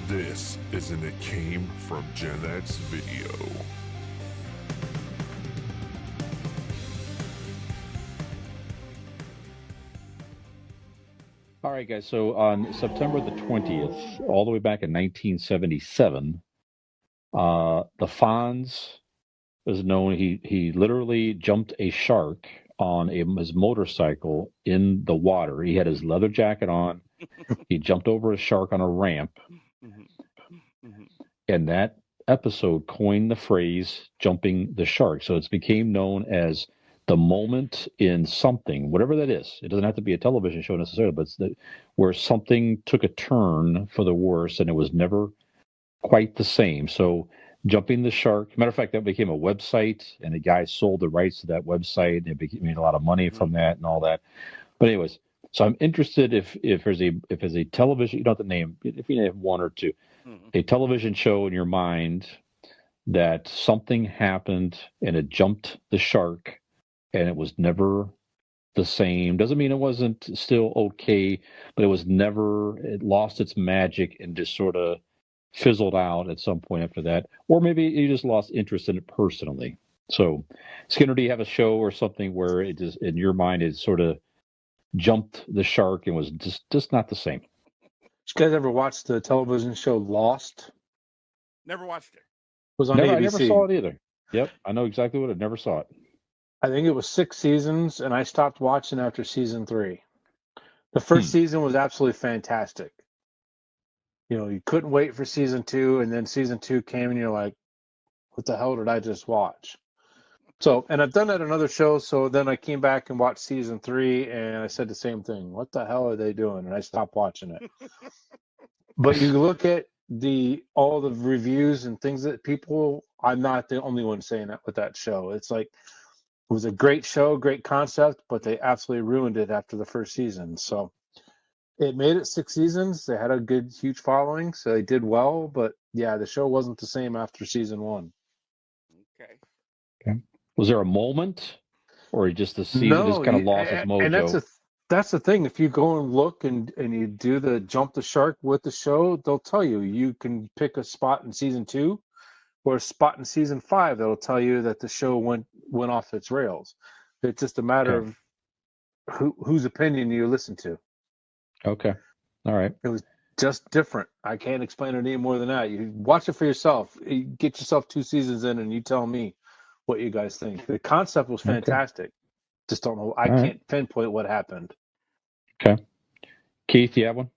This is an It Came From GenX video. All right, guys. So on September the 20th, all the way back in 1977, the Fonz is known. He literally jumped a shark on his motorcycle in the water. He had his leather jacket on. He jumped over a shark on a ramp, and that episode coined the phrase "jumping the shark." So it's became known as the moment in something, whatever that is. It doesn't have to be a television show necessarily, but it's where something took a turn for the worse, and it was never quite the same. So jumping the shark. Matter of fact, that became a website, and the guy sold the rights to that website, and made a lot of money from that and all that. But anyways, so I'm interested if there's a television. You don't have to name, if you name one or two, a television show in your mind that something happened and it jumped the shark, and it was never the same. Doesn't mean it wasn't still okay, but it lost its magic and just sort of fizzled out at some point after that. Or maybe you just lost interest in it personally. So, Skinner, do you have a show or something where it just, in your mind, it sort of jumped the shark and was just not the same? Did you guys ever watch the television show Lost? Never watched it. It was on ABC. I never saw it either. Yep, I know exactly what it. Never saw it. I think it was 6 seasons, and I stopped watching after season 3. The first season was absolutely fantastic. You know, you couldn't wait for season 2, and then season 2 came, and you're like, what the hell did I just watch? So, and I've done that on other shows, so then I came back and watched season 3, and I said the same thing. What the hell are they doing? And I stopped watching it. But you look at all the reviews and things that people, I'm not the only one saying that with that show. It's like, it was a great show, great concept, but they absolutely ruined it after the first season. So it made it 6 seasons. They had a good, huge following, so they did well. But yeah, the show wasn't the same after season 1. Okay. Was there a moment, or just the season just kind of lost its mojo? And that's the thing. If you go and look and you do the jump the shark with the show, they'll tell you can pick a spot in season 2 or a spot in season 5 that'll tell you that the show went off its rails. It's just a matter of whose opinion you listen to. Okay. All right. It was just different. I can't explain it any more than that. You watch it for yourself. You get yourself 2 seasons in, and you tell me what you guys think. The concept was fantastic. Just don't know. I can't pinpoint what happened. Okay. Keith, you have one?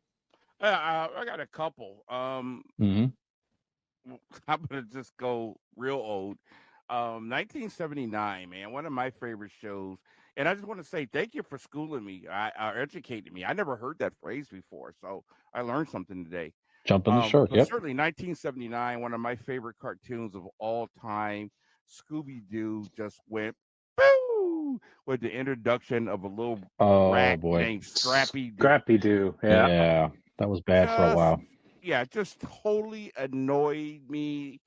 I got a couple. I'm gonna just go real old. 1979, man, one of my favorite shows. And I just want to say thank you for schooling me, educating me. I never heard that phrase before, so I learned something today. Jumping the shark, yep. Certainly 1979, one of my favorite cartoons of all time. Scooby-Doo just went boo with the introduction of a little rat named Scrappy-Doo. Scrappy-Doo, yeah. Yeah, that was bad for a while. Yeah, just totally annoyed me.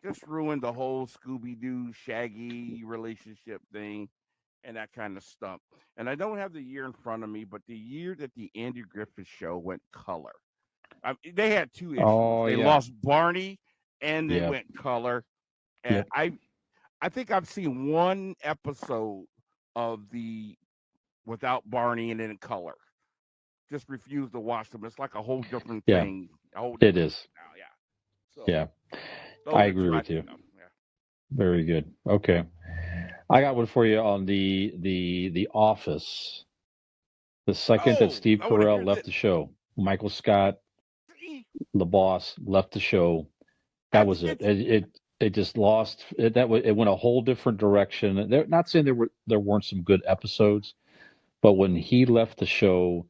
Just ruined the whole Scooby-Doo Shaggy relationship thing, and that kind of stunk. And I don't have the year in front of me, but the year that the Andy Griffith Show went color. They had 2 issues. They lost Barney, and they went color. And I think I've seen 1 episode of the without Barney and in color. Just refuse to watch them. It's like a whole different thing. It is. Now, yeah. I agree with you. Yeah. Very good. Okay. I got one for you on the Office. The second that Steve Carell left the show, Michael Scott, the boss, left the show. That was it. It just lost. It went a whole different direction. They're not saying there weren't some good episodes, but when he left the show,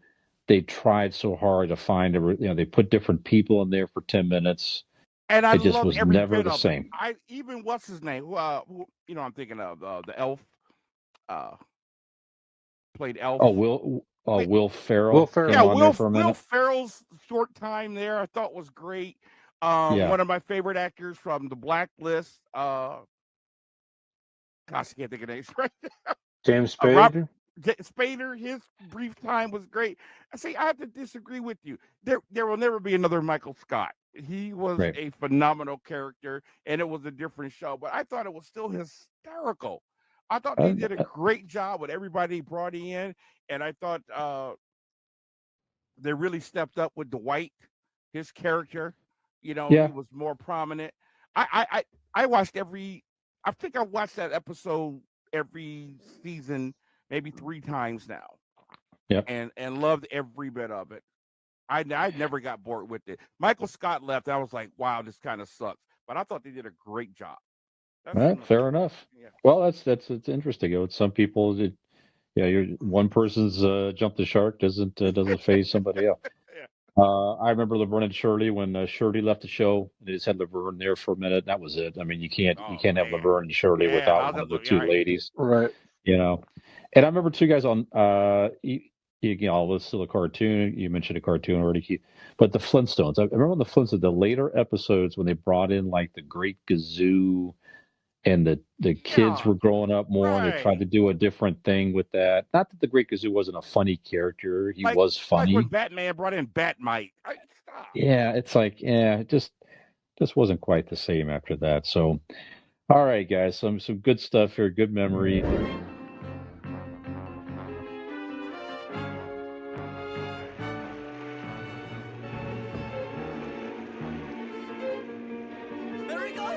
they tried so hard to find they put different people in there for 10 minutes. And it just was never the same. Even what's his name? Who, I'm thinking of the elf. Played elf. Will Ferrell. Will Ferrell. Yeah, Will Ferrell's short time there I thought was great. One of my favorite actors from The Blacklist. Gosh, I can't think of names right now. James Spader. Spader, his brief time was great. I say I have to disagree with you. There will never be another Michael Scott. He was Right. a phenomenal character, and it was a different show. But I thought it was still hysterical. I thought they did a great job with everybody brought in, and I thought they really stepped up with Dwight, his character. You know, Yeah. he was more prominent. I watched every. I think I watched that episode every season, maybe 3 times now. Yep. And loved every bit of it. I never got bored with it. Michael Scott left. I was like, wow, this kind of sucks. But I thought they did a great job. Fair enough. Yeah. Well, it's interesting. You know, some people, you're one person's jump the shark doesn't phase somebody else. Yeah. I remember Laverne and Shirley when Shirley left the show. They just had Laverne there for a minute. That was it. I mean, you can't have Laverne and Shirley without one of the two ladies, Right? You know. And I remember two guys on. You know, this is still a cartoon. You mentioned a cartoon already, Keith. But the Flintstones. I remember the Flintstones, the later episodes when they brought in like the Great Gazoo, and the kids were growing up more, and they tried to do a different thing with that. Not that the Great Gazoo wasn't a funny character; he was funny. Like when Batman brought in Batmite. Yeah, it's like it just wasn't quite the same after that. So, all right, guys, some good stuff here, good memory. There he goes.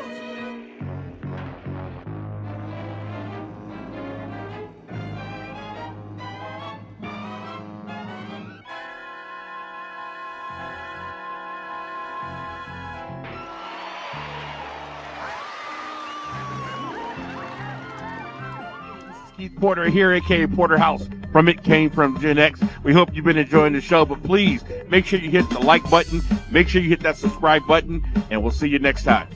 Keith Porter here at ItCame Porterhouse from It Came From Gen X. We hope you've been enjoying the show, but please make sure you hit the like button, make sure you hit that subscribe button, and we'll see you next time.